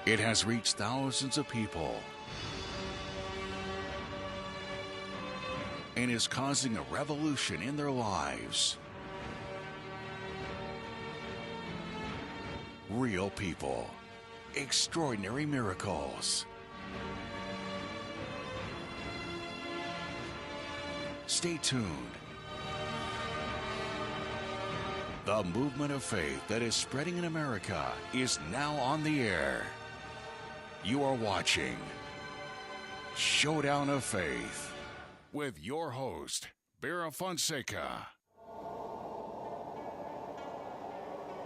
It has reached thousands of people and is causing a revolution in their lives. Real people, extraordinary miracles. Stay tuned. The movement of faith that is spreading in America is now on the air. You are watching Showdown of Faith with your host, Vera Fonseca.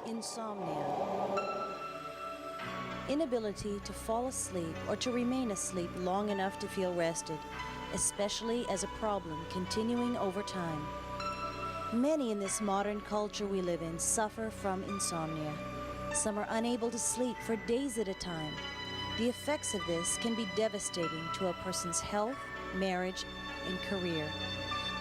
Insomnia. Inability to fall asleep or to remain asleep long enough to feel rested, especially as a problem continuing over time. Many in this modern culture we live in suffer from insomnia. Some are unable to sleep for days at a time. The effects of this can be devastating to a person's health, marriage, and career.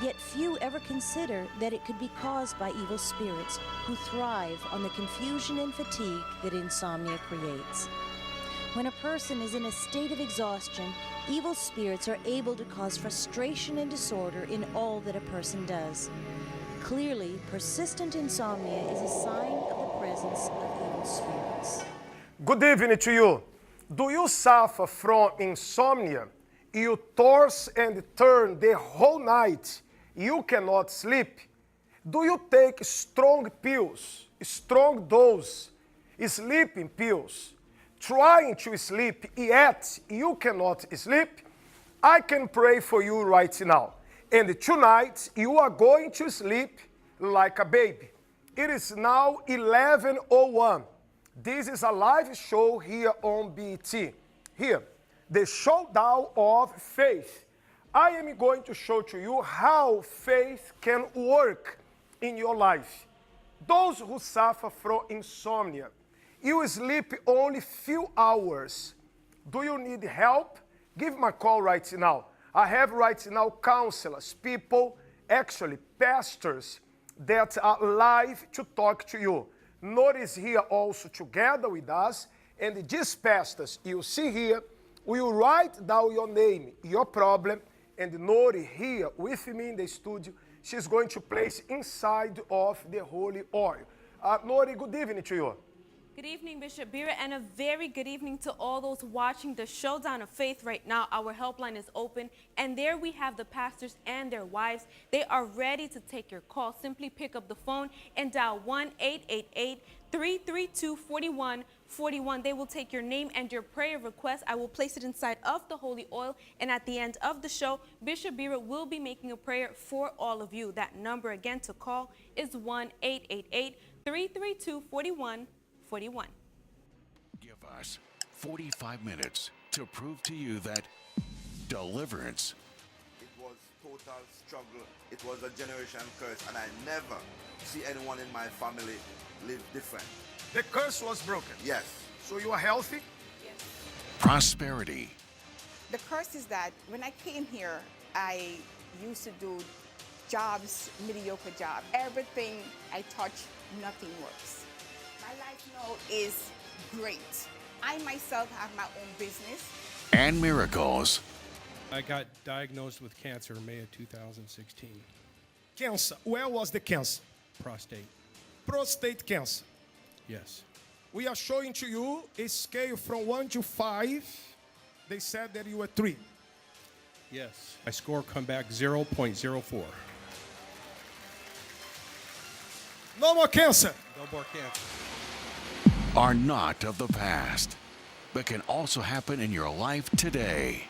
Yet few ever consider that it could be caused by evil spirits who thrive on the confusion and fatigue that insomnia creates. When a person is in a state of exhaustion, evil spirits are able to cause frustration and disorder in all that a person does. Clearly, persistent insomnia is a sign of the presence of evil spirits. Good evening to you. Do you suffer from insomnia? You toss and turn the whole night. You cannot sleep. Do you take strong pills, strong dose, sleeping pills, trying to sleep, yet you cannot sleep? I can pray for you right now. And tonight, you are going to sleep like a baby. It is now 11:01. This is a live show here on BT. Here, the Showdown of Faith. I am going to show to you how faith can work in your life. Those who suffer from insomnia, you sleep only few hours. Do you need help? Give me a call right now. I have right now counselors, people, actually pastors that are live to talk to you. Notice here also together with us, and these pastors you see here will write down your name, your problem, and Nori here with me in the studio, she's going to place inside of the holy oil. Nori, good evening to you. Good evening, Bishop Bira, and a very good evening to all those watching the Showdown of Faith right now. Our helpline is open, and there we have the pastors and their wives. They are ready to take your call. Simply pick up the phone and dial 1-888-332-4141. They will take your name and your prayer request. I will place it inside of the holy oil, and at the end of the show, Bishop Bira will be making a prayer for all of you. That number again to call is 1-888-332-4141. Give us 45 minutes to prove to you that deliverance. It was total struggle. It was a generation curse, and I never see anyone in my family live different. The curse was broken. Yes. So you are healthy? Yes. Prosperity. The curse is that when I came here, I used to do jobs, mediocre jobs. Everything I touch, nothing works. My life now is great. I myself have my own business. And miracles. I got diagnosed with cancer in May of 2016. Cancer. Where was the cancer? Prostate. Prostate cancer. Yes. We are showing to you a scale from 1 to 5. They said that you were 3. Yes. My score come back 0.04. No more cancer. No more cancer. Are not of the past, but can also happen in your life today.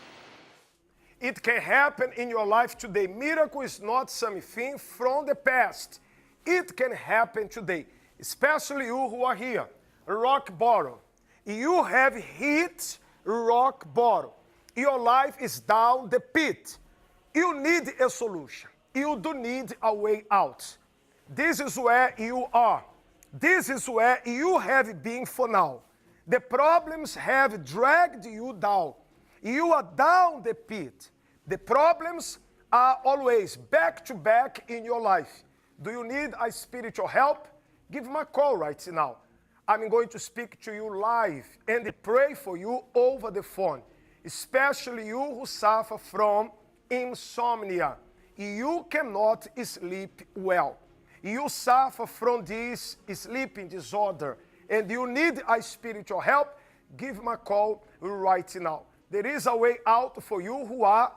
It can happen in your life today. Miracle is not something from the past. It can happen today, especially you who are here. Rock bottom. You have hit rock bottom. Your life is down the pit. You need a solution. You do need a way out. This is where you are. This is where you have been for now. The problems have dragged you down. You are down the pit. The problems are always back to back in your life. Do you need a spiritual help? Give me a call right now. I'm going to speak to you live and pray for you over the phone, especially you who suffer from insomnia. You cannot sleep well. You suffer from this sleeping disorder and you need a spiritual help. Give me a call right now. There is a way out for you who are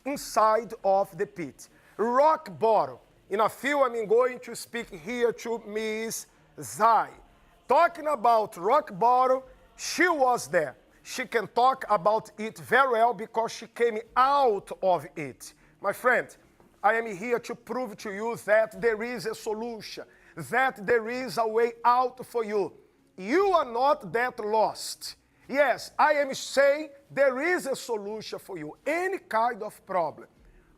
inside of the pit. Rock bottom. In a few, I'm going to speak here to Miss Zai. Talking about rock bottom, she was there. She can talk about it very well because she came out of it. My friend, I am here to prove to you that there is a solution, that there is a way out for you. You are not that lost. Yes, I am saying there is a solution for you, any kind of problem.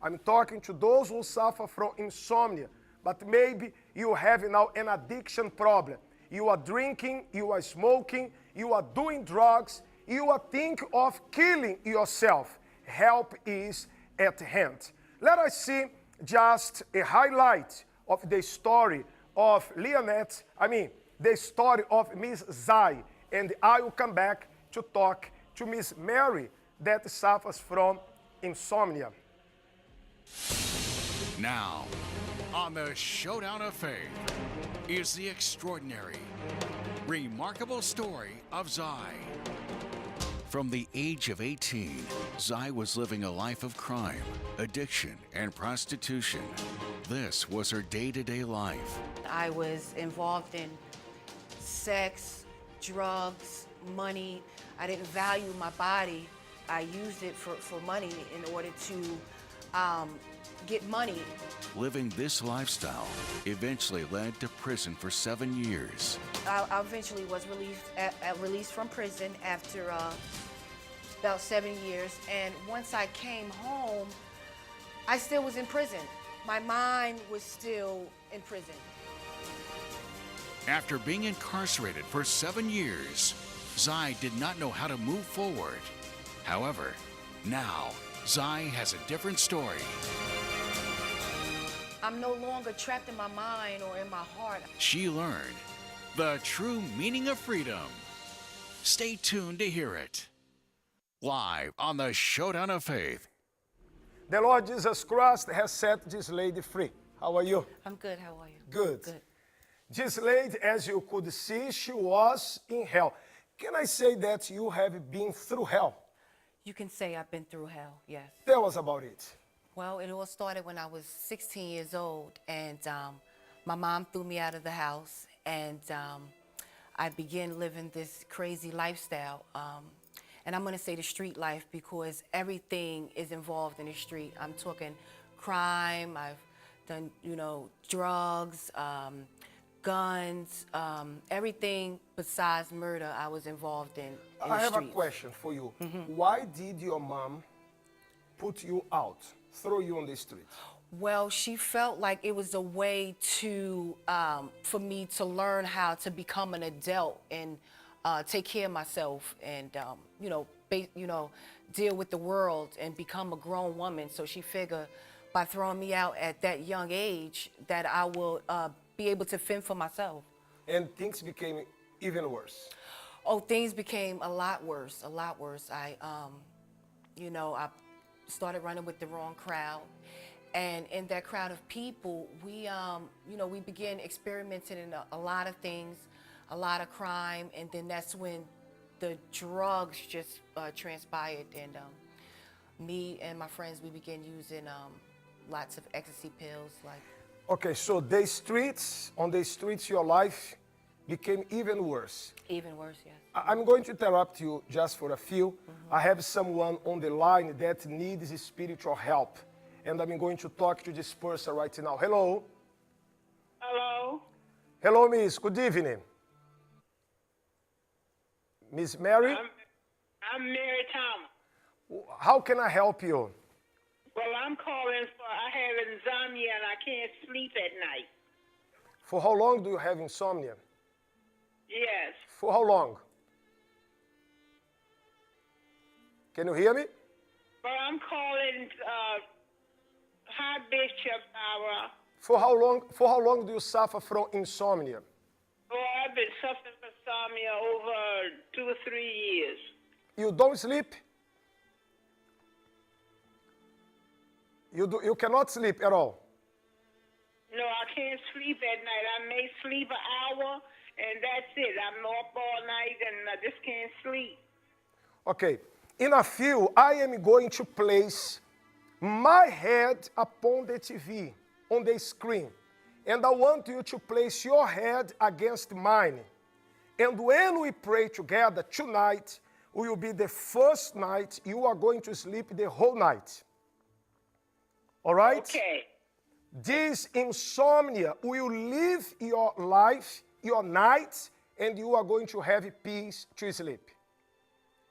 I'm talking to those who suffer from insomnia, but maybe you have now an addiction problem. You are drinking, you are smoking, you are doing drugs, you are thinking of killing yourself. Help is at hand. Let us see just a highlight of the story of the story of Miss Zai, and I will come back to talk to Miss Mary that suffers from insomnia. Now, on the Showdown of Faith is the extraordinary, remarkable story of Zai. From the age of 18, Zai was living a life of crime, addiction, and prostitution. This was her day-to-day life. I was involved in sex, drugs, money. I didn't value my body. I used it for money in order to get money. Living this lifestyle eventually led to prison for 7 years. I eventually was released from prison after about 7 years. And once I came home, I still was in prison. My mind was still in prison. After being incarcerated for 7 years, Zai did not know how to move forward. However, now Zai has a different story. I'm no longer trapped in my mind or in my heart. She learned the true meaning of freedom. Stay tuned to hear it. Live on the Showdown of Faith. The Lord Jesus Christ has set this lady free. How are you? I'm good. How are you? Good. Good. This lady, as you could see, she was in hell. Can I say that you have been through hell? You can say I've been through hell, yes. Tell us about it. Well, it all started when I was 16 years old, and my mom threw me out of the house, and I began living this crazy lifestyle. And I'm gonna say the street life because everything is involved in the street. I'm talking crime, I've done, drugs, guns, everything besides murder I was involved in the I have streets. a question for you. Why did your mom put you out, throw you on the street? Well, she felt like it was a way to, for me to learn how to become an adult and take care of myself and, deal with the world and become a grown woman. So she figured by throwing me out at that young age that I will be able to fend for myself. And things became even worse. Oh, things became a lot worse, a lot worse. I started running with the wrong crowd. And in that crowd of people, we began experimenting in a lot of things, a lot of crime, and then that's when the drugs just transpired. And me and my friends, we began using lots of ecstasy pills. Okay, so on the streets, your life became even worse. Even worse, yes. I'm going to interrupt you just for a few. I have someone on the line that needs spiritual help. And I'm going to talk to this person right now. Hello. Hello. Hello, Miss. Good evening. Miss Mary? I'm Mary Thomas. How can I help you? Well, I'm calling I have insomnia and I can't sleep at night. For how long do you have insomnia? Yes. For how long? Can you hear me? Well, I'm calling High Bishop For how long do you suffer from insomnia? Oh, I've been suffering for insomnia over 2 or 3 years. You don't sleep? You cannot sleep at all? No, I can't sleep at night. I may sleep an hour, and that's it. I'm up all night, and I just can't sleep. Okay. In a few, I am going to place my head upon the TV, on the screen. And I want you to place your head against mine. And when we pray together tonight, will be the first night you are going to sleep the whole night. All right? Okay. This insomnia will live your life, your nights, and you are going to have peace to sleep.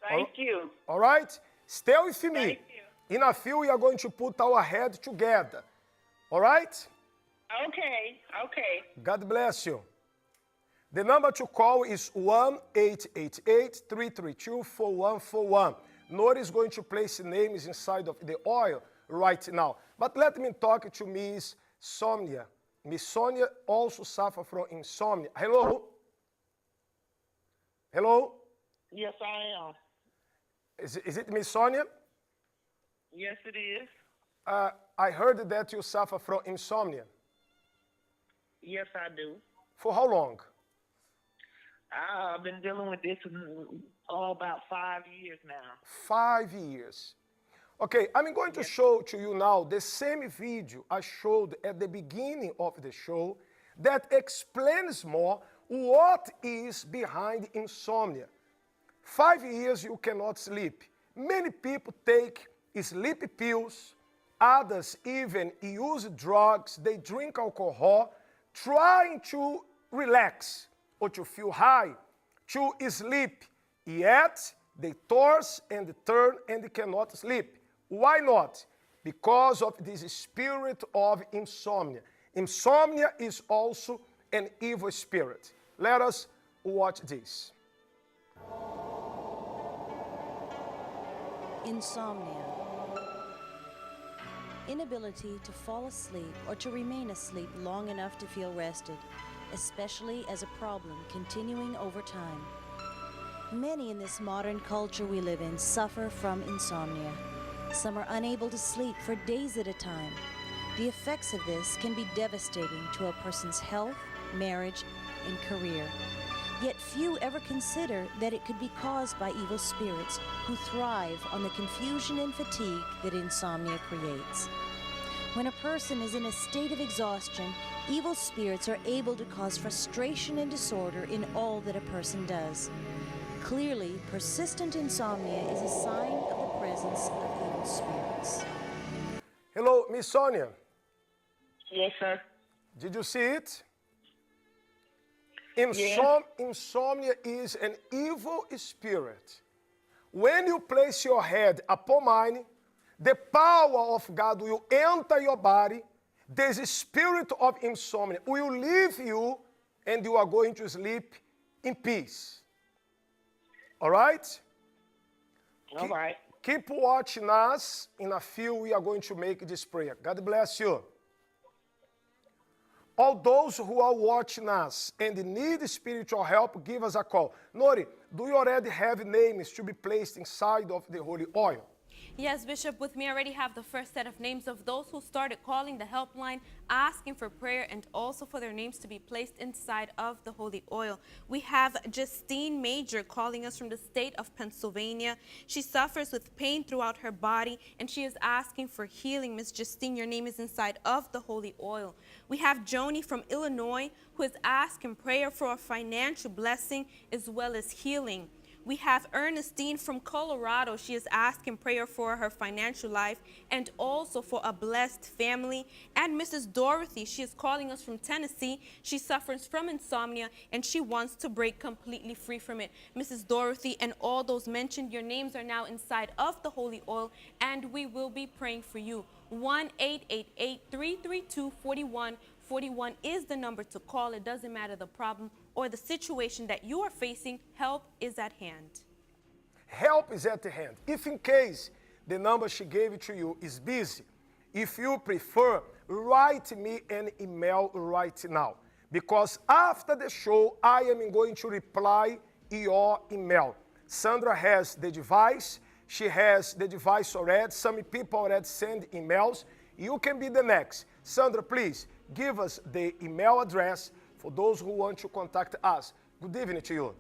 Thank you. All right? Stay with me. Thank you. In a few, we are going to put our head together. All right? Okay. Okay. God bless you. The number to call is 1-888-332-4141. Nori is going to place names inside of the oil right now. But let me talk to Miss Sonia. Miss Sonia also suffers from insomnia. Hello? Hello? Yes, I am. Is it Miss Sonia? Yes, it is. I heard that you suffer from insomnia. Yes, I do. For how long? I've been dealing with this about 5 years now. 5 years. Okay, I'm going to show to you now the same video I showed at the beginning of the show that explains more what is behind insomnia. 5 years you cannot sleep. Many people take sleep pills, others even use drugs, they drink alcohol, trying to relax or to feel high, to sleep. Yet they toss and turn and cannot sleep. Why not? Because of this spirit of insomnia. Insomnia is also an evil spirit. Let us watch this. Insomnia. Inability to fall asleep or to remain asleep long enough to feel rested, especially as a problem continuing over time. Many in this modern culture we live in suffer from insomnia. Some are unable to sleep for days at a time. The effects of this can be devastating to a person's health, marriage, and career. Yet few ever consider that it could be caused by evil spirits who thrive on the confusion and fatigue that insomnia creates. When a person is in a state of exhaustion, evil spirits are able to cause frustration and disorder in all that a person does. Clearly, persistent insomnia is a sign of the presence of evil spirits. Hello, Miss Sonia. Yes, sir. Did you see it? Yes. Insomnia is an evil spirit. When you place your head upon mine, the power of God will enter your body. This spirit of insomnia will leave you, and you are going to sleep in peace. All right? All right. Keep watching us. In a few, we are going to make this prayer. God bless you. All those who are watching us and need spiritual help, give us a call. Nori, do you already have names to be placed inside of the holy oil? Yes, Bishop, with me I already have the first set of names of those who started calling the helpline, asking for prayer, and also for their names to be placed inside of the holy oil. We have Justine Major calling us from the state of Pennsylvania. She suffers with pain throughout her body, and she is asking for healing. Miss Justine, your name is inside of the holy oil. We have Joni from Illinois, who is asking prayer for a financial blessing as well as healing. We have Ernestine from Colorado. She is asking prayer for her financial life and also for a blessed family. And Mrs. Dorothy, she is calling us from Tennessee. She suffers from insomnia and she wants to break completely free from it. Mrs. Dorothy and all those mentioned, your names are now inside of the holy oil, and we will be praying for you. 1-888-332-4141 is the number to call. It doesn't matter the problem or the situation that you are facing, help is at hand. Help is at the hand. If in case the number she gave to you is busy, if you prefer, write me an email right now. because after the show, I am going to reply your email. Sandra has the device. She has the device already. Some people already send emails. You can be the next. Sandra, please give us the email address for those who want to contact us. Good evening to you.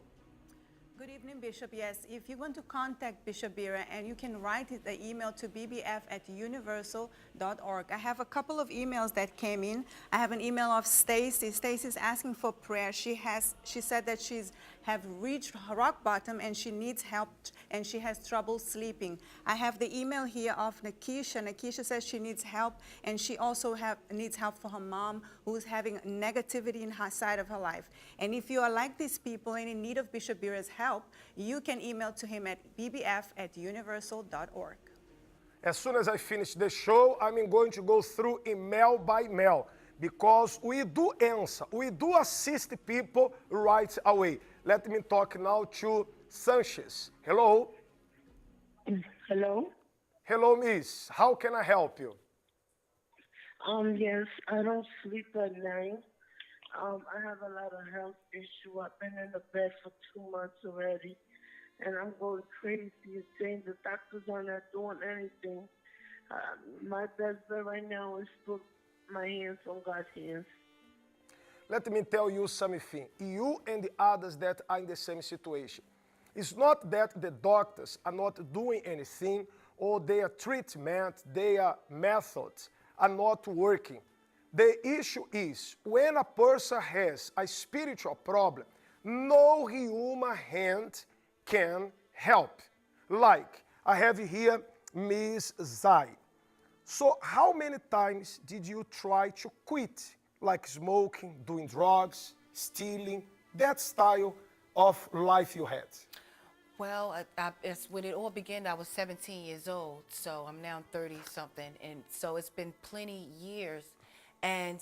Good evening, Bishop. Yes, if you want to contact Bishop Bira, and you can write the email to bbf@universal.org. I have a couple of emails that came in. I have an email of Stacy. Stacy's asking for prayer. She said that she's have reached rock bottom and she needs help and she has trouble sleeping. I have the email here of Nakisha. Nakisha says she needs help, and she also needs help for her mom who's having negativity in her side of her life. And if you are like these people and in need of Bishop Bira's help, you can email to him at bbf@universal.org. As soon as I finish the show, I'm going to go through email by email, because we do answer, we do assist people right away. Let me talk now to Sanchez. Hello. Hello. Hello, miss. How can I help you? Yes, I don't sleep at night. I have a lot of health issue. I've been in the bed for 2 months already, and I'm going crazy. It's saying the doctors are not doing anything. My best bet right now is put my hands on God's hands. Let me tell you something. You and the others that are in the same situation. It's not that the doctors are not doing anything or their treatment, their methods are not working. The issue is when a person has a spiritual problem, no human hand can help. Like I have here Miss Zai. So how many times did you try to quit? Like smoking, doing drugs, stealing, that style of life you had? Well, when it all began, I was 17 years old, so I'm now 30-something, and so it's been plenty years. And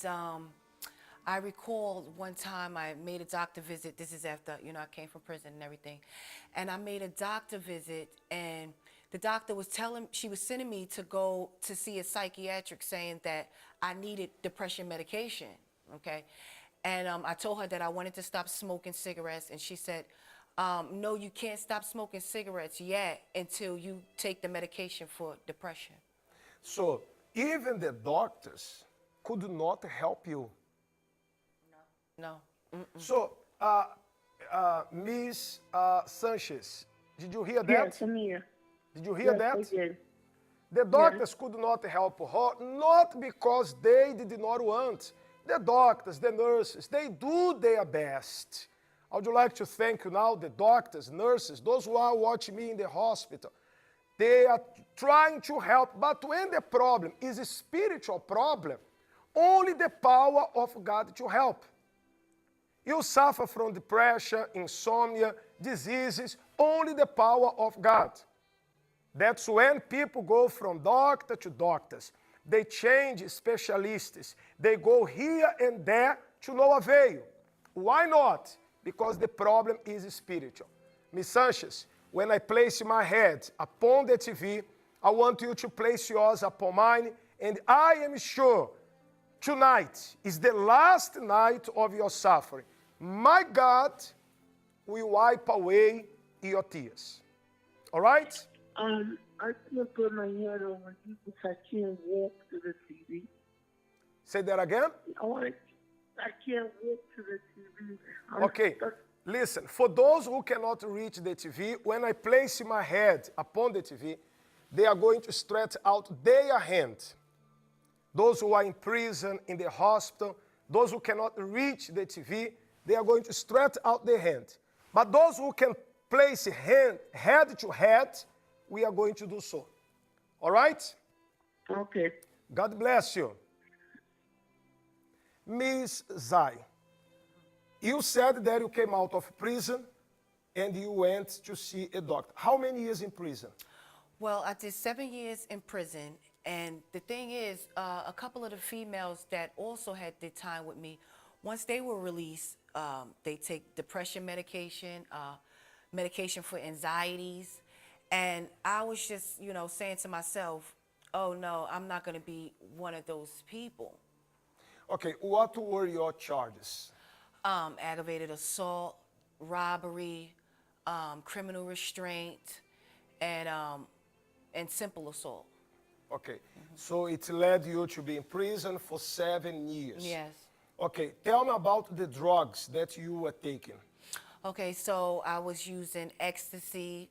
I recall one time I made a doctor visit. This is after, I came from prison and everything. And I made a doctor visit, and the doctor was she was sending me to go to see a psychiatric, saying that I needed depression medication, okay? And I told her that I wanted to stop smoking cigarettes, and she said, no, you can't stop smoking cigarettes yet until you take the medication for depression. So even the doctors could not help you? No. Mm-mm. So, Miss Sanchez, did you hear that? Yes, I'm here. Did you hear that? I did. The doctors could not help her, not because they did not want. The doctors, the nurses, they do their best. I would like to thank you now, the doctors, nurses, those who are watching me in the hospital. They are trying to help, but when the problem is a spiritual problem, only the power of God to help. You suffer from depression, insomnia, diseases, only the power of God. That's when people go from doctor to doctors. They change specialists. They go here and there to no avail. Why not? Because the problem is spiritual. Miss Sanchez, when I place my head upon the TV, I want you to place yours upon mine, and I am sure tonight is the last night of your suffering. My God will wipe away your tears. All right? I can't put my head over you because I can't walk to the TV. Say that again? I can't walk to the TV. Okay, listen, for those who cannot reach the TV, when I place my head upon the TV, they are going to stretch out their hand. Those who are in prison, in the hospital, those who cannot reach the TV, they are going to stretch out their hand. But those who can place head to head, we are going to do so. All right? Okay. God bless you. Miss Zai, you said that you came out of prison and you went to see a doctor. How many years in prison? Well, I did 7 years in prison, and the thing is, a couple of the females that also had their time with me, once they were released, they take depression medication, medication for anxieties, and I was just, saying to myself, oh no, I'm not going to be one of those people. Okay, what were your charges? Aggravated assault, robbery, criminal restraint, and simple assault. Okay, so it led you to be in prison for 7 years. Yes. Okay, tell me about the drugs that you were taking. Okay, so I was using ecstasy,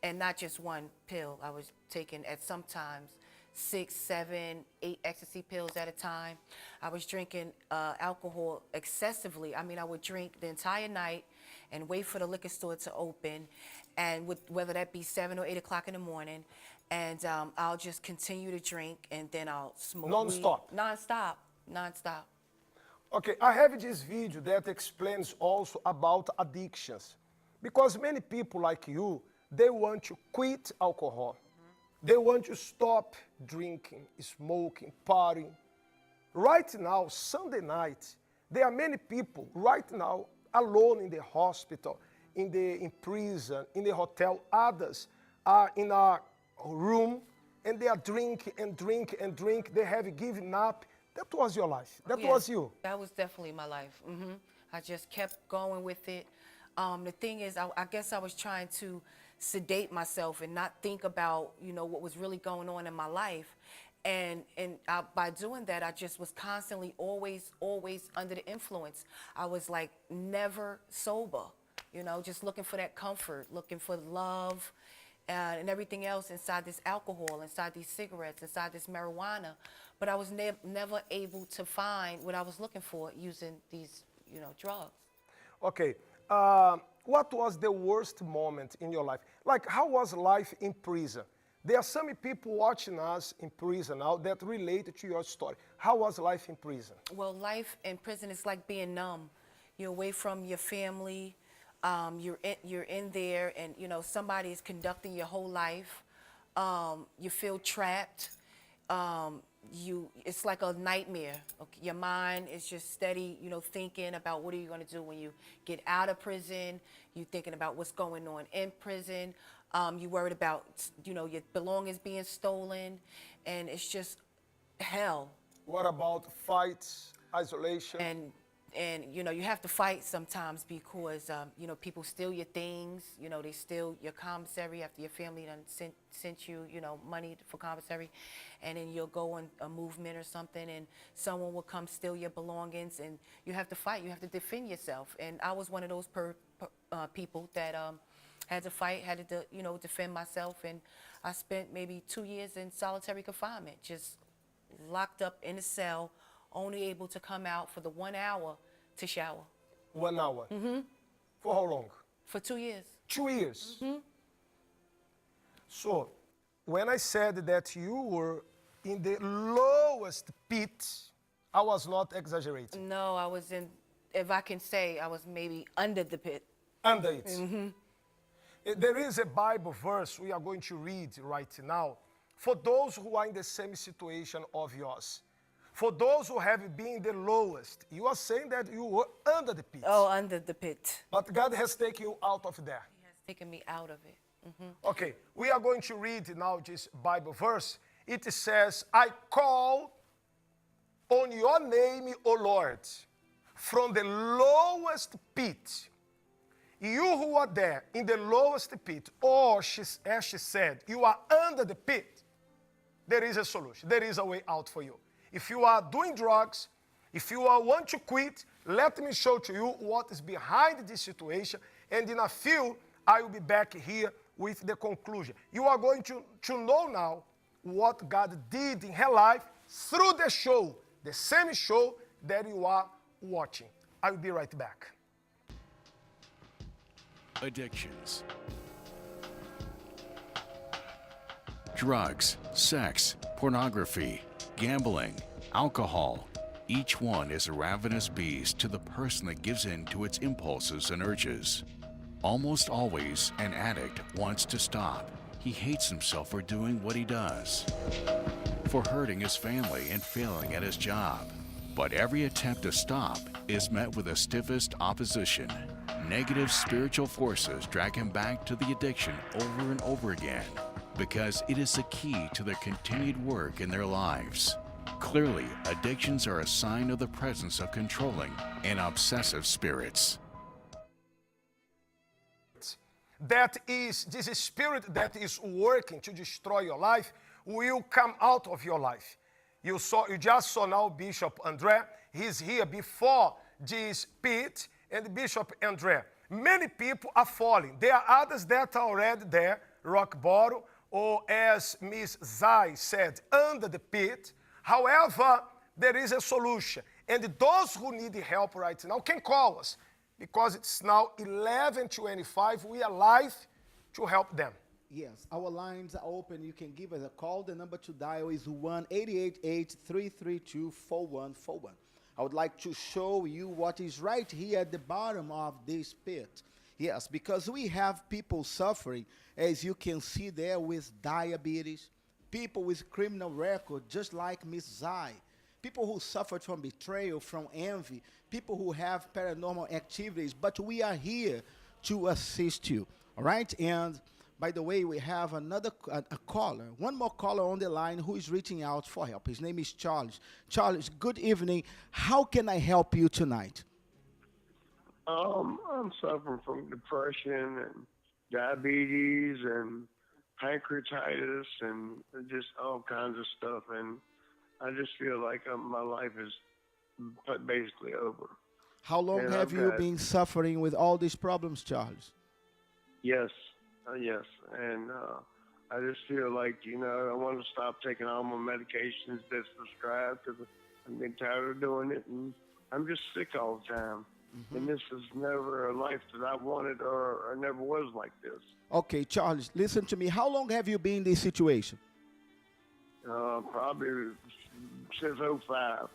and not just one pill. I was taking at sometimes 6, 7, 8 ecstasy pills at a time. I was drinking alcohol excessively. I mean, I would drink the entire night and wait for the liquor store to open, and whether that be 7 or 8 o'clock in the morning, and I'll just continue to drink, and then I'll smoke Non-stop? weed. Non-stop, non-stop. Okay, I have this video that explains also about addictions. Because many people like you, they want to quit alcohol. They want to stop drinking, smoking, partying. Right now, Sunday night, there are many people right now alone in the hospital, in prison, in the hotel. Others are in a room and they are drinking and drink and drink. They have given up. That was your life. That was you. That was definitely my life. I just kept going with it. The thing is, I guess I was trying to sedate myself and not think about, what was really going on in my life. And by doing that, I just was constantly always under the influence. I was like never sober, just looking for that comfort, looking for love, and everything else inside this alcohol, inside these cigarettes, inside this marijuana. But I was never able to find what I was looking for using these, drugs. Okay. What was the worst moment in your life? Like, how was life in prison? There are some people watching us in prison now that relate to your story. How was life in prison? Well, life in prison is like being numb. You're away from your family. You're in there, and somebody is conducting your whole life. You feel trapped. It's like a nightmare. Okay? Your mind is just steady, thinking about what are you going to do when you get out of prison. You're thinking about what's going on in prison. You're worried about, your belongings being stolen, and it's just hell. What about fights, isolation? And you have to fight sometimes because, people steal your things. They steal your commissary after your family done sent you, money for commissary. And then you'll go on a movement or something, and someone will come steal your belongings, and you have to fight. You have to defend yourself. And I was one of those people that had to fight, had to, defend myself. And I spent maybe 2 years in solitary confinement, just locked up in a cell, only able to come out for the 1 hour to shower. 1 hour? Mm-hmm. For how long? For 2 years. 2 years? Mm-hmm. So, when I said that you were in the lowest pit, I was not exaggerating. No, I was in, if I can say, I was maybe under the pit. Under it? Mm-hmm. There is a Bible verse we are going to read right now for those who are in the same situation of yours. For those who have been the lowest, you are saying that you were under the pit. Oh, under the pit. But God has taken you out of there. He has taken me out of it. Mm-hmm. Okay, we are going to read now this Bible verse. It says, I call on your name, O Lord, from the lowest pit. You who are there in the lowest pit, or as she said, you are under the pit, there is a solution. There is a way out for you. If you are doing drugs, if you want to quit, let me show to you what is behind this situation. And in a few, I will be back here with the conclusion. You are going to know now what God did in her life through the show, the same show that you are watching. I will be right back. Addictions. Drugs, sex, pornography, gambling, alcohol. Each one is a ravenous beast to the person that gives in to its impulses and urges. Almost always, an addict wants to stop. He hates himself for doing what he does, for hurting his family and failing at his job. But every attempt to stop is met with the stiffest opposition. Negative spiritual forces drag him back to the addiction over and over again, because it is the key to their continued work in their lives. Clearly, addictions are a sign of the presence of controlling and obsessive spirits. That is, this spirit that is working to destroy your life will come out of your life. You just saw now Bishop Andre. He's here before this pit, and Bishop Andre. Many people are falling. There are others that are already there, rock bottom, or as Miss Zai said, under the pit. However, there is a solution. And those who need help right now can call us, because it's now 11:25. We are live to help them. Yes, our lines are open. You can give us a call. The number to dial is 1-888-332-4141. I would like to show you what is right here at the bottom of this pit. Yes, because we have people suffering, as you can see there, with diabetes, people with criminal record, just like Miss Zai, people who suffered from betrayal, from envy, people who have paranormal activities, but we are here to assist you, all right? And by the way, we have another caller, one more caller on the line who is reaching out for help. His name is Charles. Charles, good evening. How can I help you tonight? I'm suffering from depression and diabetes and pancreatitis and just all kinds of stuff, and I just feel like my life is basically over. How long have you been suffering with all these problems, Charles? Yes, yes, and I just feel like, I want to stop taking all my medications that's prescribed, because I'm getting tired of doing it, and I'm just sick all the time. Mm-hmm. And this is never a life that I wanted, or never was like this. Okay, Charles, listen to me. How long have you been in this situation? Probably since 2005.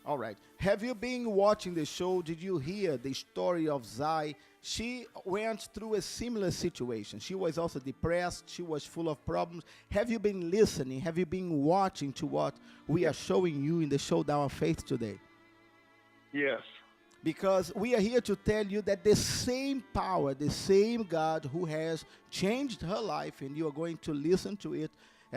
All right. Have you been watching the show? Did you hear the story of Zai? She went through a similar situation. She was also depressed. She was full of problems. Have you been listening? Have you been watching to what we are showing you in the Showdown of Faith today? Yes. Because we are here to tell you that the same power, the same God who has changed her life, and you are going to listen to it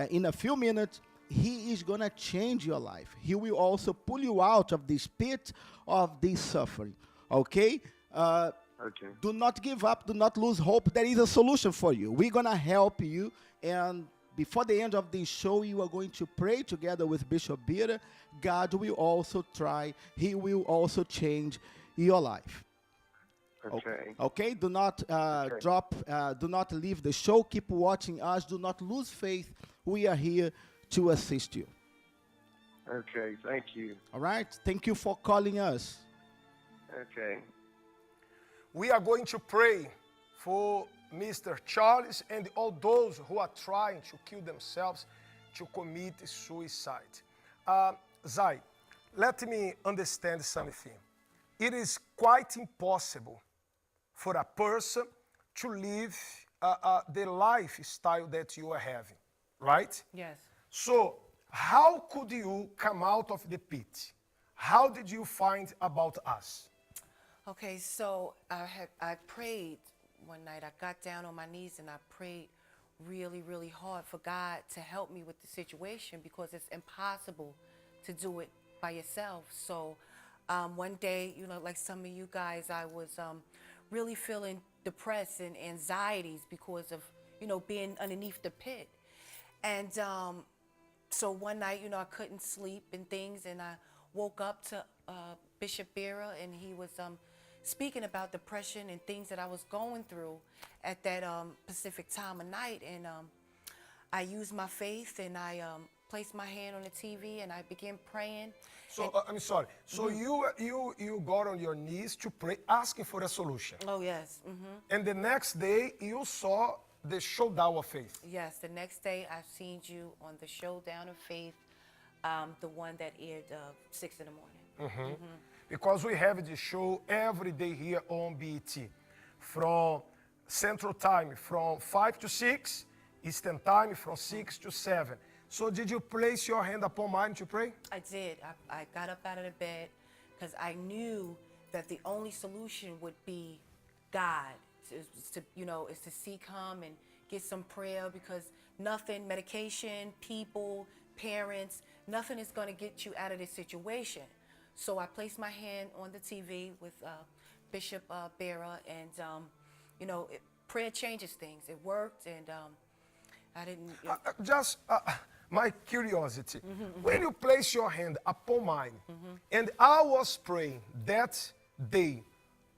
in a few minutes, He is going to change your life. He will also pull you out of this pit of this suffering. Okay? Okay. Do not give up. Do not lose hope. There is a solution for you. We're going to help you. And before the end of this show, you are going to pray together with Bishop Bira. God will also try. He will also change your life. Okay. Okay? Do not drop. Do not leave the show. Keep watching us. Do not lose faith. We are here to assist you. Okay, thank you. All right? Thank you for calling us. Okay. We are going to pray for Mr. Charles and all those who are trying to kill themselves, to commit suicide. Zai, let me understand something. It is quite impossible for a person to live the lifestyle that you are having, right? Yes. So, how could you come out of the pit? How did you find about us? Okay, so I prayed one night. I got down on my knees and I prayed really, really hard for God to help me with the situation, because it's impossible to do it by yourself. So one day, like some of you guys, I was really feeling depressed and anxieties because of, being underneath the pit. And so one night, I couldn't sleep and things, and I woke up to Bishop Bira, and he was speaking about depression and things that I was going through at that Pacific time of night. And I used my faith, and I placed my hand on the TV, and I began praying. So, I'm sorry. So you got on your knees to pray, asking for a solution. Oh, yes. Mm-hmm. And the next day, you saw the Showdown of Faith. Yes, the next day I seen you on the Showdown of Faith, the one that aired 6 in the morning. Mm-hmm. Mm-hmm. Because we have the show every day here on BET, from Central Time, from 5 to 6, Eastern Time, from 6 to 7. So did you place your hand upon mine to pray? I did. I got up out of the bed because I knew that the only solution would be God. Is to seek Him and get some prayer, because nothing, medication, people, parents, nothing is going to get you out of this situation. So I placed my hand on the TV with Bishop Bera, and prayer changes things. It worked, and I didn't. Just my curiosity. When you place your hand upon mine, and I was praying that day,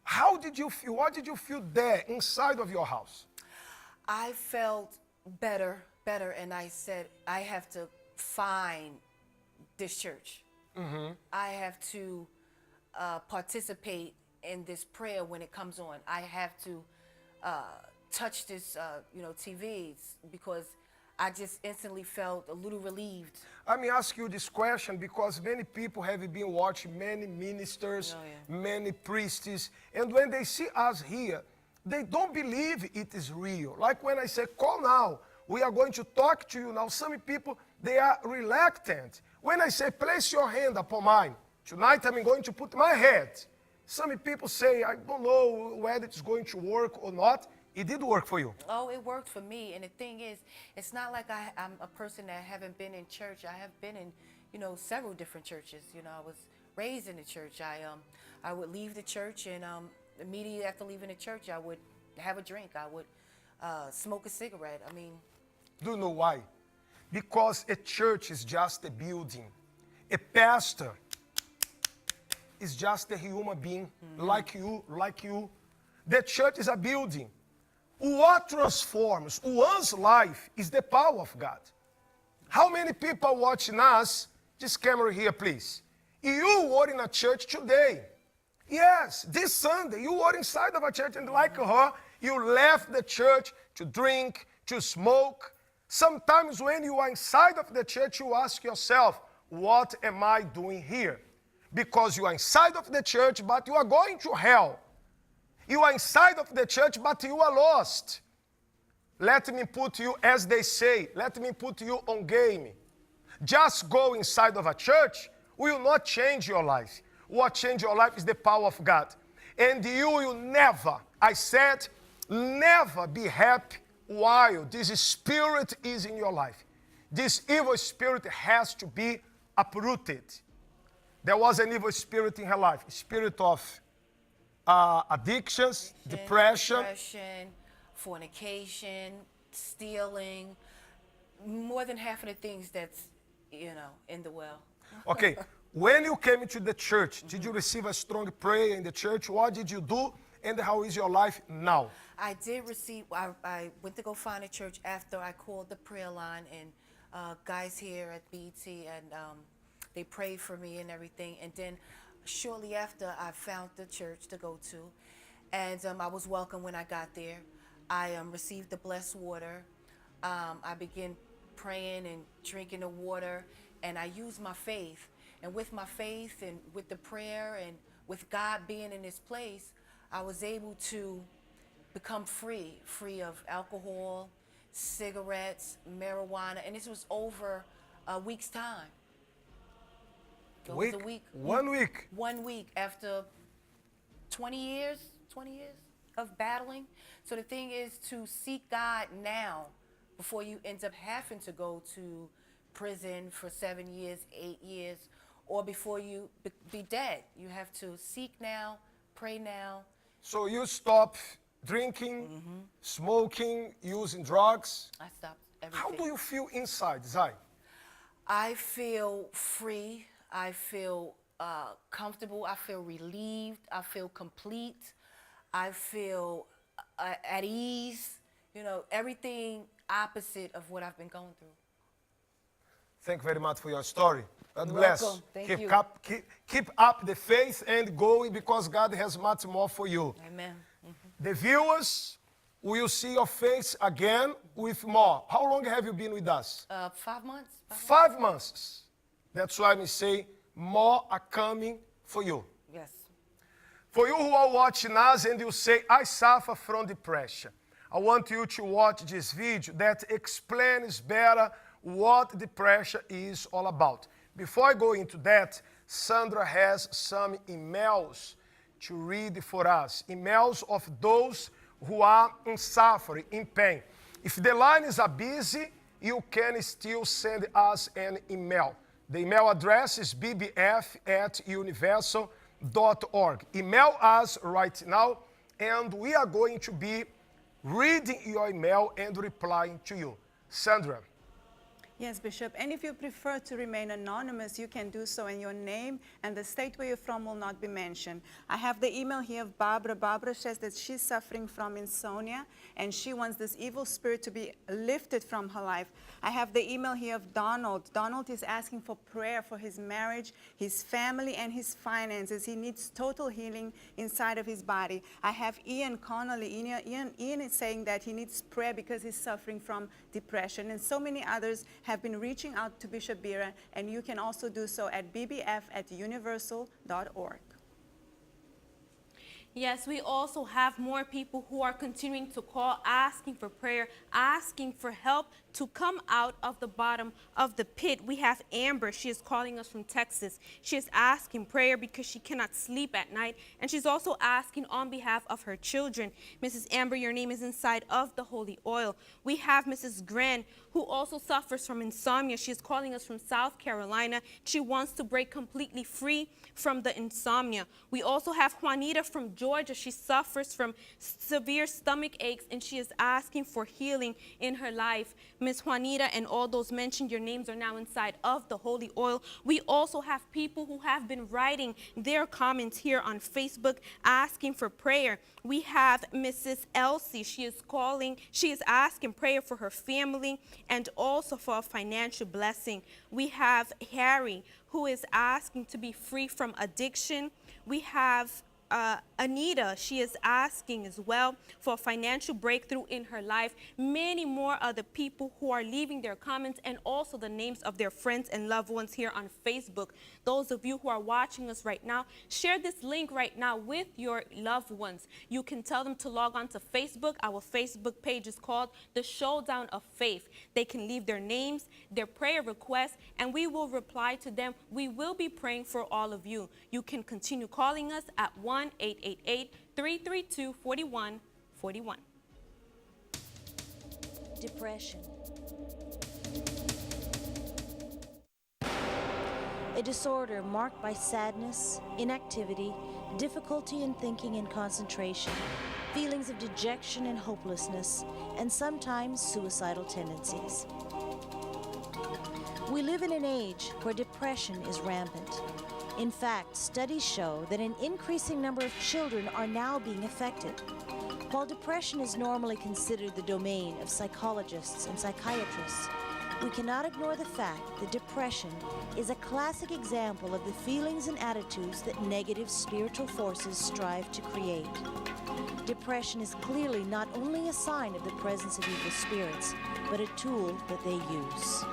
how did you feel? What did you feel there inside of your house? I felt better, and I said, I have to find this church. I have to participate in this prayer when it comes on. I have to touch this, TVs, because I just instantly felt a little relieved. Let me ask you this question, because many people have been watching many ministers, many priests, and when they see us here, they don't believe it is real. Like when I say, call now, we are going to talk to you now. Some people, they are reluctant. When I say, place your hand upon mine, tonight I'm going to put my head. Some people say, I don't know whether it's going to work or not. It did work for you. Oh, it worked for me. And the thing is, it's not like I'm a person that haven't been in church. I have been in, several different churches. I was raised in the church. I would leave the church, and immediately after leaving the church, I would have a drink. I would smoke a cigarette. Do you know why? Because a church is just a building. A pastor is just a human being, like you. The church is a building. What transforms one's life is the power of God. How many people watching us? This camera here, please. You were in a church today. Yes, this Sunday, you were inside of a church, and like her, you left the church to drink, to smoke. Sometimes when you are inside of the church, you ask yourself, what am I doing here? Because you are inside of the church, but you are going to hell. You are inside of the church, but you are lost. Let me put you, as they say, let me put you on game. Just go inside of a church will not change your life. What changes your life is the power of God. And you will never, I said, never be happy while this spirit is in your life. This evil spirit has to be uprooted. There was an evil spirit in her life, spirit of addictions, depression, fornication, stealing, more than half of the things that's, in the well. Okay, when you came into the church, did you receive a strong prayer in the church? What did you do, and how is your life now? I did receive, I went to go find a church after I called the prayer line, and guys here at BET, and they prayed for me and everything. And then shortly after, I found the church to go to, and I was welcome when I got there. I received the blessed water. I began praying and drinking the water, and I used my faith. And with my faith and with the prayer and with God being in this place, I was able to become free of alcohol, cigarettes, marijuana, and this was over a week's time. It was a week. 1 week. 1 week after 20 years of battling. So the thing is to seek God now before you end up having to go to prison for 7 years, 8 years, or before you be dead. You have to seek now, pray now. So you stop drinking, smoking, using drugs. I stopped everything. How do you feel inside, Zai? I feel free. I feel comfortable. I feel relieved. I feel complete. I feel at ease. Everything opposite of what I've been going through. Thank you very much for your story. God bless. Welcome. Thank you. Keep up the faith and going, because God has much more for you. Amen. The viewers will see your face again with more. How long have you been with us? 5 months. 5 months. That's why we say more are coming for you. Yes. For you who are watching us and you say, I suffer from depression, I want you to watch this video that explains better what depression is all about. Before I go into that, Sandra has some emails to read for us. Emails of those who are in suffering, in pain. If the lines are busy, you can still send us an email. The email address is bbf@universal.org. Email us right now, and we are going to be reading your email and replying to you. Sandra. Yes, Bishop. And if you prefer to remain anonymous, you can do so, and your name and the state where you're from will not be mentioned. I have the email here of Barbara. Barbara says that she's suffering from insomnia, and she wants this evil spirit to be lifted from her life. I have the email here of Donald. Donald is asking for prayer for his marriage, his family, and his finances. He needs total healing inside of his body. I have Ian Connolly. Ian is saying that he needs prayer because he's suffering from depression, and so many others have been reaching out to Bishop Bira, and you can also do so at bbf@universal.org. Yes, we also have more people who are continuing to call, asking for prayer, asking for help to come out of the bottom of the pit. We have Amber. She is calling us from Texas. She is asking prayer because she cannot sleep at night, and she's also asking on behalf of her children. Mrs. Amber, your name is inside of the holy oil. We have Mrs. Gran, who also suffers from insomnia. She is calling us from South Carolina. She wants to break completely free from the insomnia. We also have Juanita from Georgia. She suffers from severe stomach aches, and she is asking for healing in her life. Miss Juanita and all those mentioned, your names are now inside of the holy oil. We also have people who have been writing their comments here on Facebook asking for prayer. We have Mrs. Elsie. She is asking prayer for her family and also for a financial blessing. We have Harry, who is asking to be free from addiction. We have Anita. She is asking as well for a financial breakthrough in her life. Many more other people who are leaving their comments and also the names of their friends and loved ones here on Facebook. Those of you who are watching us right now, share this link right now with your loved ones. You can tell them to log on to Facebook. Our Facebook page is called The Showdown of Faith. They can leave their names, their prayer requests, and we will reply to them. We will be praying for all of you. You can continue calling us at 1-888-332-4141. Depression. A disorder marked by sadness, inactivity, difficulty in thinking and concentration, feelings of dejection and hopelessness, and sometimes suicidal tendencies. We live in an age where depression is rampant. In fact, studies show that an increasing number of children are now being affected. While depression is normally considered the domain of psychologists and psychiatrists, we cannot ignore the fact that depression is a classic example of the feelings and attitudes that negative spiritual forces strive to create. Depression is clearly not only a sign of the presence of evil spirits, but a tool that they use.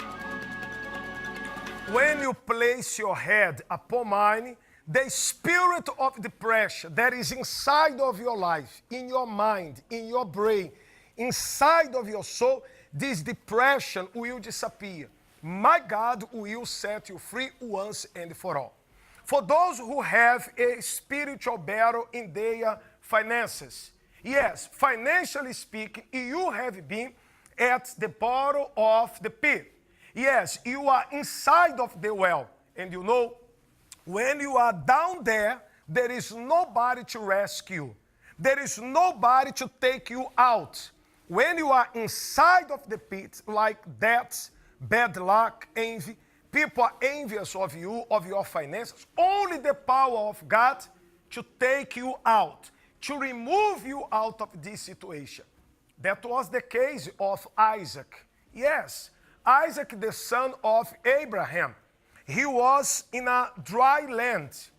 When you place your head upon mine, the spirit of depression that is inside of your life, in your mind, in your brain, inside of your soul, this depression will disappear. My God will set you free once and for all. For those who have a spiritual battle in their finances, yes, financially speaking, you have been at the bottom of the pit. Yes, you are inside of the well. And you know, when you are down there, there is nobody to rescue. There is nobody to take you out. When you are inside of the pit, like that, bad luck, envy, people are envious of you, of your finances, only the power of God to take you out, to remove you out of this situation. That was the case of Isaac. Yes, Isaac, the son of Abraham. He was in a dry land.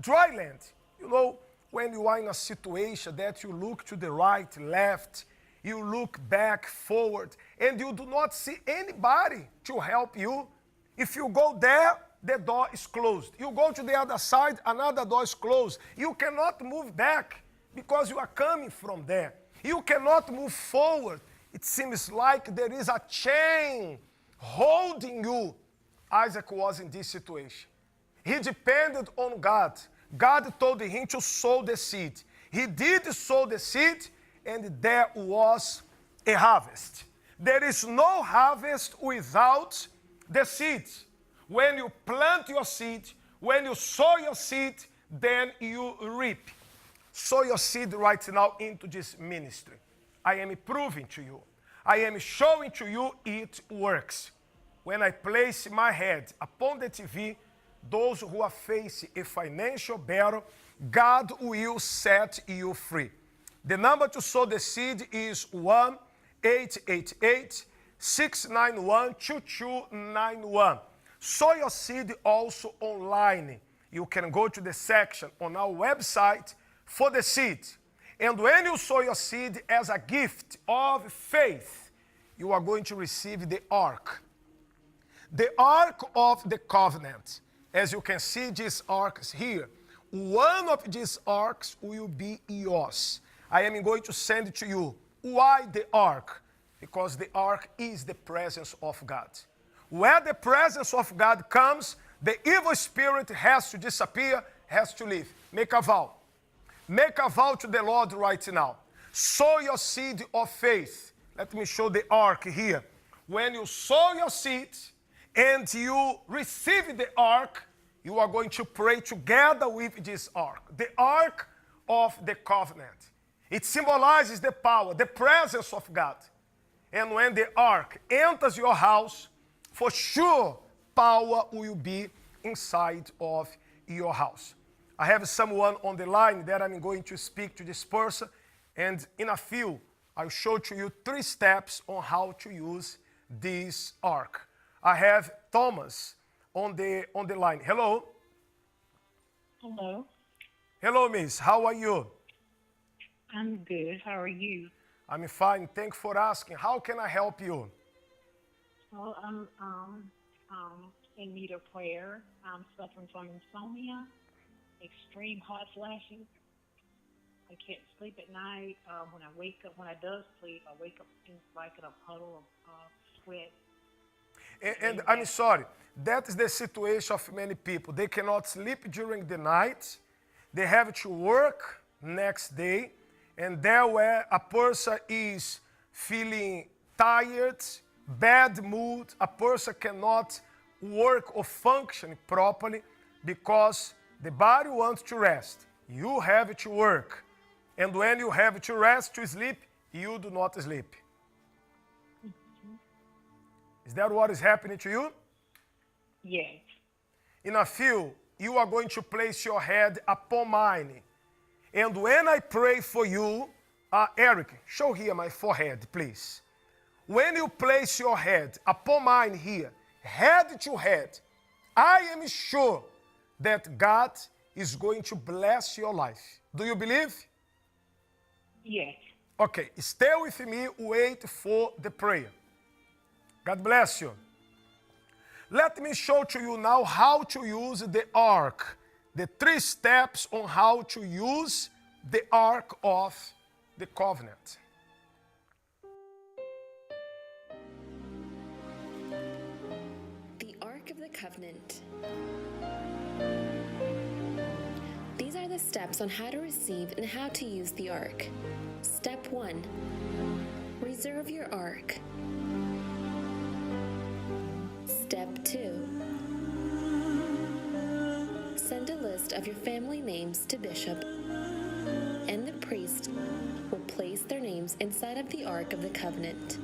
Dry land. You know, when you are in a situation that you look to the right, left, you look back, forward, and you do not see anybody to help you. If you go there, the door is closed. You go to the other side, another door is closed. You cannot move back because you are coming from there. You cannot move forward. It seems like there is a chain holding you. Isaac was in this situation. He depended on God. God told him to sow the seed. He did sow the seed, and there was a harvest. There is no harvest without the seed. When you plant your seed, when you sow your seed, then you reap. Sow your seed right now into this ministry. I am proving to you. I am showing to you it works. When I place my head upon the TV, those who are facing a financial battle, God will set you free. The number to sow the seed is 1-888-691-2291. Sow your seed also online. You can go to the section on our website for the seed. And when you sow your seed as a gift of faith, you are going to receive the ark. The ark of the covenant. As you can see these arks here, one of these arks will be yours. I am going to send it to you. Why the ark? Because the ark is the presence of God. Where the presence of God comes, the evil spirit has to disappear, has to leave. Make a vow. Make a vow to the Lord right now. Sow your seed of faith. Let me show the ark here. When you sow your seed and you receive the ark, you are going to pray together with this ark. The ark of the covenant. It symbolizes the power, the presence of God. And when the ark enters your house, for sure power will be inside of your house. I have someone on the line that I'm going to speak to this person, and in a few, I'll show to you 3 steps on how to use this ark. I have Thomas on the line. Hello. Hello. Hello, miss. How are you? I'm good. How are you? I'm fine. Thanks for asking. How can I help you? Well, I'm in need of prayer. I'm suffering from insomnia, extreme hot flashes. I can't sleep at night. When I do sleep, I wake up like in a puddle of sweat. And I'm sorry, that is the situation of many people. They cannot sleep during the night. They have to work next day. And there where a person is feeling tired, bad mood, a person cannot work or function properly because the body wants to rest. You have to work. And when you have to rest, to sleep, you do not sleep. Is that what is happening to you? Yes. In a few, you are going to place your head upon mine. And when I pray for you, Eric, show here my forehead, please. When you place your head upon mine here, head to head, I am sure that God is going to bless your life. Do you believe? Yes. Okay, stay with me, wait for the prayer. God bless you. Let me show to you now how to use the ark. The 3 steps on how to use the ark of the covenant. The Ark of the Covenant. These are the steps on how to receive and how to use the ark. Step 1. Reserve your ark. Step 2. Send a list of your family names to Bishop, and the priest will place their names inside of the Ark of the Covenant.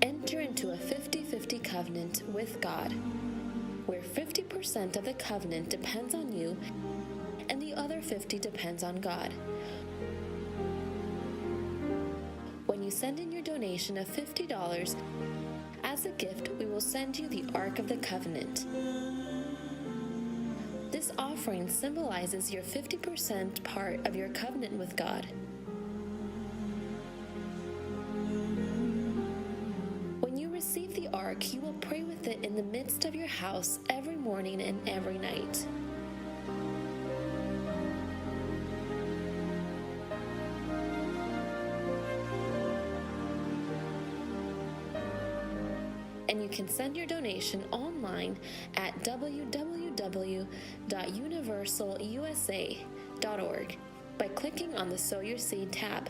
Enter into a 50-50 covenant with God, where 50% of the covenant depends on you and the other 50% depends on God. When you send in your donation of $50, as a gift, we will send you the Ark of the Covenant. This offering symbolizes your 50% part of your covenant with God. When you receive the ark, you will pray with it in the midst of your house every morning and every night. And you you can send your donation online at www.universalusa.org by clicking on the Sow Your Seed tab.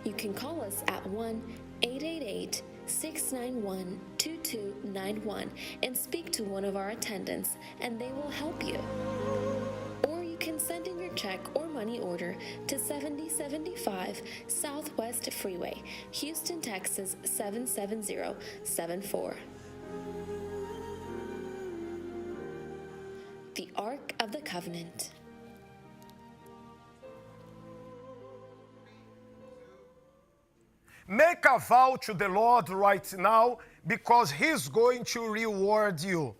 You can call us at 1-888-691-2291 and speak to one of our attendants, and they will help you. Or you can send in your check or money order to 7075 Southwest Freeway, Houston, Texas 77074. The Ark of the Covenant. Make a vow to the Lord right now, because He's going to reward you.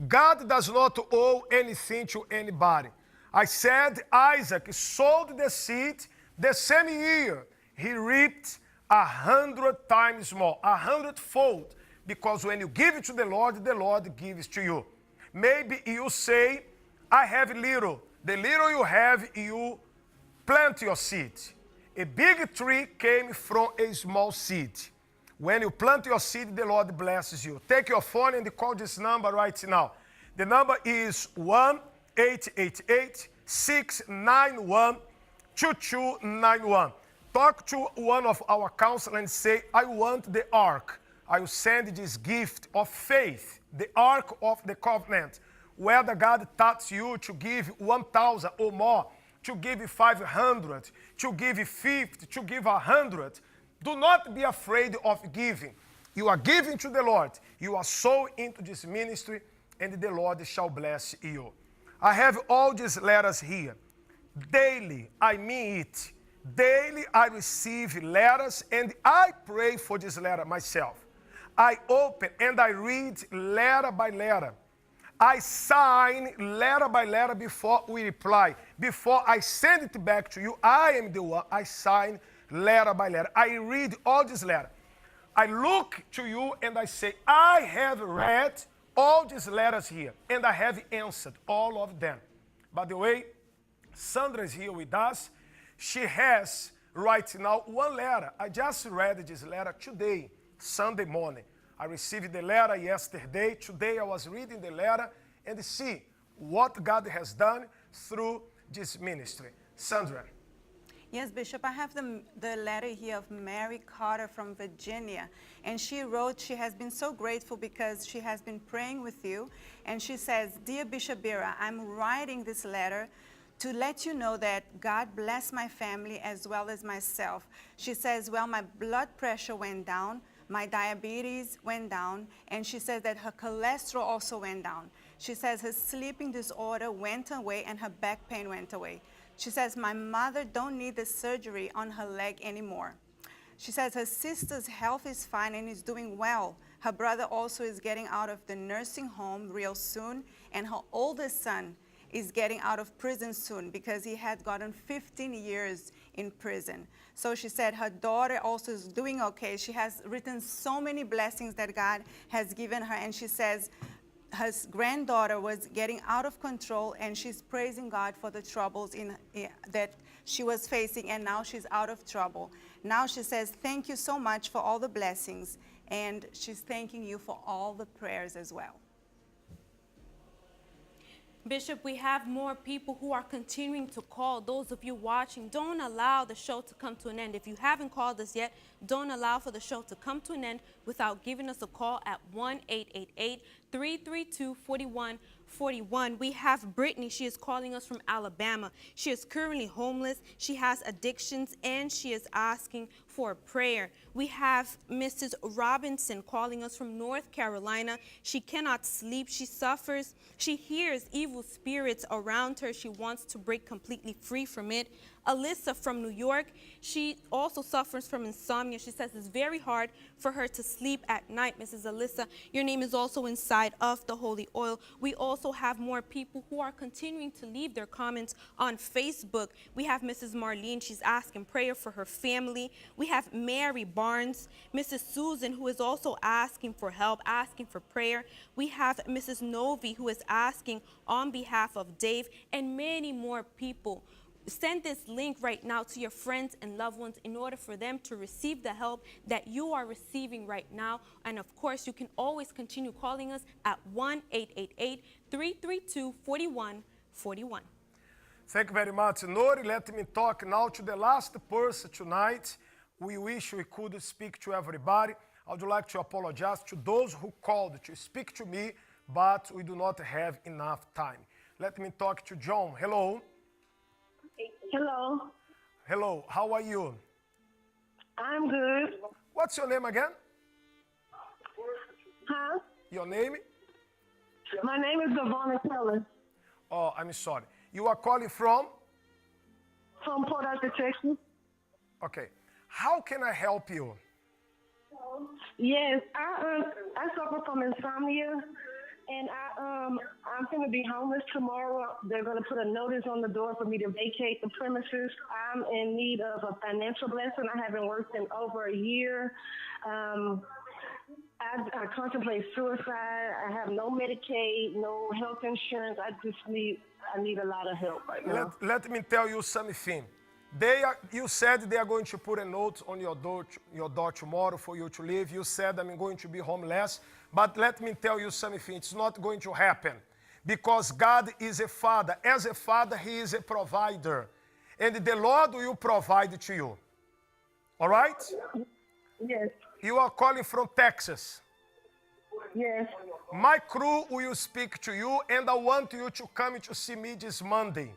God does not owe anything to anybody. I said Isaac sowed the seed the same year. He reaped 100 times more, 100-fold, because when you give it to the Lord gives to you. Maybe you say, I have little. The little you have, you plant your seed. A big tree came from a small seed. When you plant your seed, the Lord blesses you. Take your phone and call this number right now. The number is 1-888-691-2291. Talk to one of our counselors and say, I want the ark. I will send this gift of faith, the ark of the covenant, whether God touches you to give 1,000 or more, to give 500, to give 50, to give 100. Do not be afraid of giving. You are giving to the Lord. You are sowing into this ministry, and the Lord shall bless you. I have all these letters here. Daily, I mean it. Daily, I receive letters, and I pray for this letter myself. I open and I read letter by letter. I sign letter by letter before we reply. Before I send it back to you, I am the one. I sign letter by letter. I read all this letter. I look to you and I say, I have read all these letters here, and I have answered all of them. By the way, Sandra is here with us. She has right now one letter. I just read this letter today, Sunday morning. I received the letter yesterday. Today I was reading the letter and see what God has done through this ministry. Sandra. Yes, Bishop, I have the letter here of Mary Carter from Virginia. And she wrote, she has been so grateful because she has been praying with you. And she says, Dear Bishop Bira, I'm writing this letter to let you know that God bless my family as well as myself. She says, well, my blood pressure went down, my diabetes went down, and she says that her cholesterol also went down. She says her sleeping disorder went away and her back pain went away. She says my mother don't need the surgery on her leg anymore. She says her sister's health is fine and is doing well. Her brother also is getting out of the nursing home real soon, and her oldest son is getting out of prison soon because he had gotten 15 years in prison. So she said her daughter also is doing okay. She has written so many blessings that God has given her, and she says her granddaughter was getting out of control, and she's praising God for the troubles that she was facing, and now she's out of trouble. Now she says, thank you so much for all the blessings, and she's thanking you for all the prayers as well. Bishop, we have more people who are continuing to call. Those of you watching, don't allow the show to come to an end. If you haven't called us yet, don't allow for the show to come to an end without giving us a call at 1-888-332-4141. We have Brittany. She is calling us from Alabama. She is currently homeless. She has addictions, and she is asking for prayer. We have Mrs. Robinson calling us from North Carolina. She cannot sleep. She suffers. She hears evil spirits around her. She wants to break completely free from it. Alyssa from New York, she also suffers from insomnia. She says it's very hard for her to sleep at night. Mrs. Alyssa, your name is also inside of the holy oil. We also have more people who are continuing to leave their comments on Facebook. We have Mrs. Marlene, she's asking prayer for her family. We have Mary Barnes, Mrs. Susan, who is also asking for help, asking for prayer. We have Mrs. Novi, who is asking on behalf of Dave, and many more people. Send this link right now to your friends and loved ones in order for them to receive the help that you are receiving right now. And of course, you can always continue calling us at 1-888-332-4141. Thank you very much, Nori. Let me talk now to the last person tonight. We wish we could speak to everybody. I would like to apologize to those who called to speak to me, but we do not have enough time. Let me talk to John. Hello. Hello. Hello. How are you? I'm good. What's your name again? Huh? Your name? My name is Devonna Keller. Oh, I'm sorry. You are calling from? From Port Arthur, Texas. Okay. How can I help you? Yes, I suffer from insomnia, and I'm going to be homeless tomorrow. They're going to put a notice on the door for me to vacate the premises. I'm in need of a financial blessing. I haven't worked in over a year. I contemplate suicide. I have no Medicaid, no health insurance. I need a lot of help right now. Let me tell you something. You said they are going to put a note on your door tomorrow for you to leave. You said I'm going to be homeless. But let me tell you something. It's not going to happen. Because God is a father. As a father, he is a provider. And the Lord will provide to you. All right? Yes. You are calling from Texas. Yes. My crew will speak to you, and I want you to come to see me this Monday.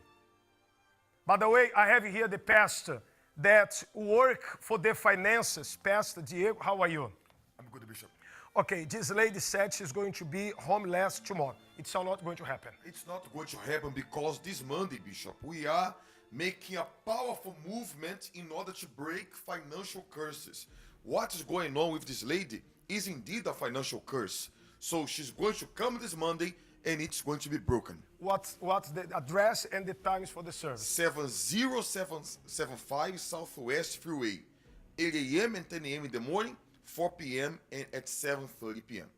By the way, I have here the pastor that work for the finances. Pastor Diego, how are you? I'm good, Bishop. Okay, this lady said she's going to be homeless tomorrow. It's not going to happen. It's not going to happen because this Monday, Bishop, we are making a powerful movement in order to break financial curses. What is going on with this lady is indeed a financial curse. So she's going to come this Monday and it's going to be broken. What's the address and the times for the service? 70775 Southwest Freeway. 8 a.m. and 10 a.m. in the morning, 4 p.m. and at 7:30 p.m.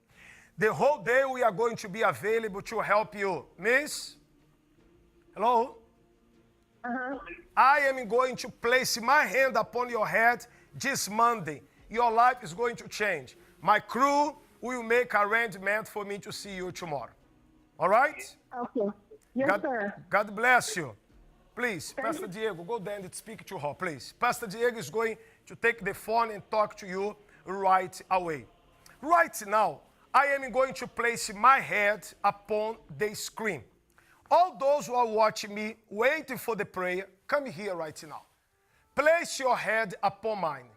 The whole day we are going to be available to help you. Miss? Hello? Uh-huh. I am going to place my hand upon your head this Monday. Your life is going to change. My crew will make arrangement for me to see you tomorrow. All right? Okay. Yes, sir. God bless you. Please, Pastor Diego, go there and speak to her, please. Pastor Diego is going to take the phone and talk to you right away. Right now, I am going to place my head upon the screen. All those who are watching me, waiting for the prayer, come here right now. Place your head upon mine.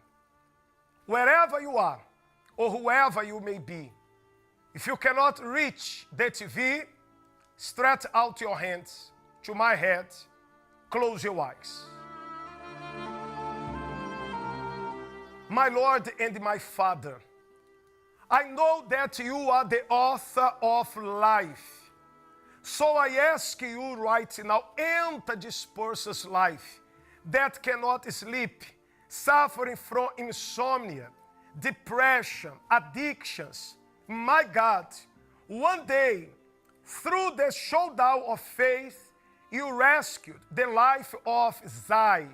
Wherever you are, or whoever you may be, if you cannot reach the TV, stretch out your hands to my head, close your eyes. My Lord and my Father, I know that you are the author of life. So I ask you right now, enter this person's life that cannot sleep, suffering from insomnia, depression, addictions. My God, one day, through the Showdown of Faith, you rescued the life of Zai.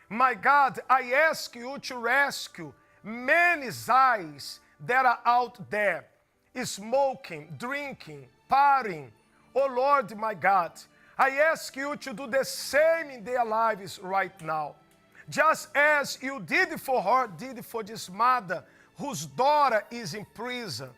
My God, I ask you to rescue many Zais that are out there, smoking, drinking, partying. Oh Lord, my God, I ask you to do the same in their lives right now. Just as you did for her, did for this mother whose daughter is in prison.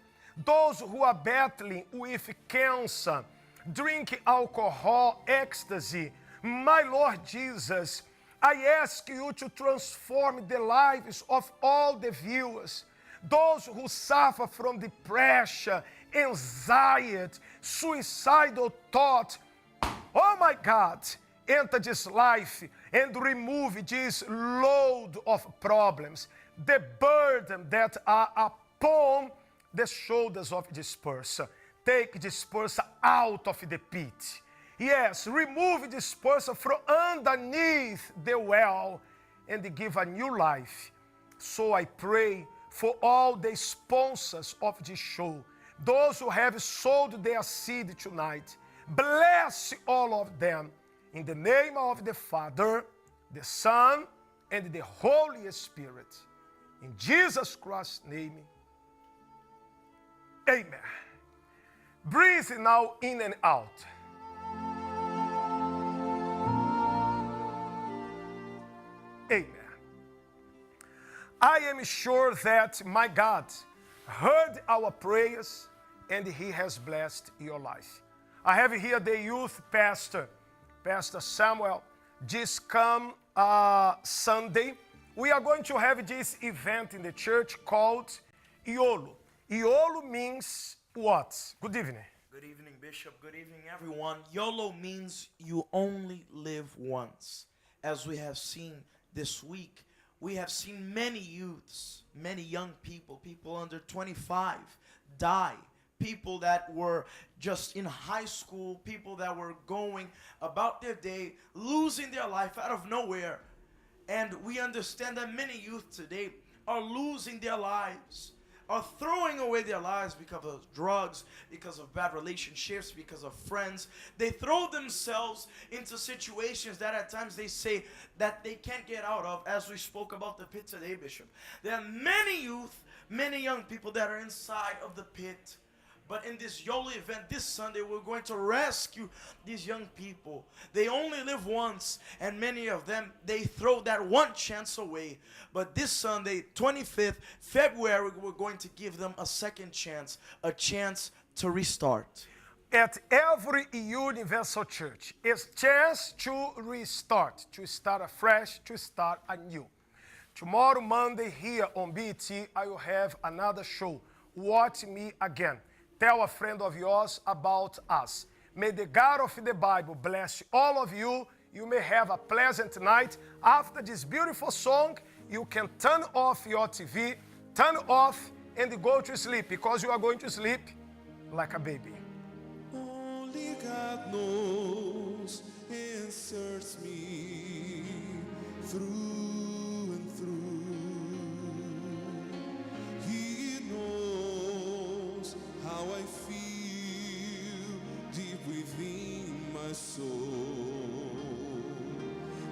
Those who are battling with cancer, drinking alcohol, ecstasy. My Lord Jesus, I ask you to transform the lives of all the viewers. Those who suffer from depression, anxiety, suicidal thought. Oh my God, enter this life and remove this load of problems, the burden that are upon the shoulders of this person. Take this person out of the pit. Yes, remove this person from underneath the well and give a new life. So I pray for all the sponsors of this show, those who have sold their seed tonight. Bless all of them in the name of the Father, the Son, and the Holy Spirit. In Jesus Christ's name, amen. Breathe now in and out. Amen. I am sure that my God heard our prayers and He has blessed your life. I have here the youth pastor, Pastor Samuel. This come Sunday, we are going to have this event in the church called YOLO. YOLO means what? Good evening. Good evening, Bishop. Good evening, everyone. YOLO means you only live once. As we have seen this week, we have seen many youths, many young people, people under 25 die. People that were just in high school, people that were going about their day, losing their life out of nowhere. And we understand that many youth today are losing their lives, are throwing away their lives because of drugs, because of bad relationships, because of friends. They throw themselves into situations that at times they say that they can't get out of, as we spoke about the pit today, Bishop. There are many youth, many young people that are inside of the pit. But in this YOLO event this Sunday, we're going to rescue these young people. They only live once, and many of them, they throw that one chance away. But this Sunday, 25th February, we're going to give them a second chance, a chance to restart. At every universal church, it's chance to restart, to start afresh, to start anew. Tomorrow, Monday, here on BET, I will have another show, Watch Me Again. Tell a friend of yours about us. May the God of the Bible bless all of you. You may have a pleasant night. After this beautiful song, you can turn off your TV, turn off and go to sleep, because you are going to sleep like a baby. Only God knows and searches me through and through. He knows how I feel deep within my soul,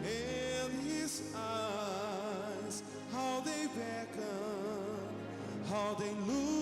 and His eyes, how they beckon, how they look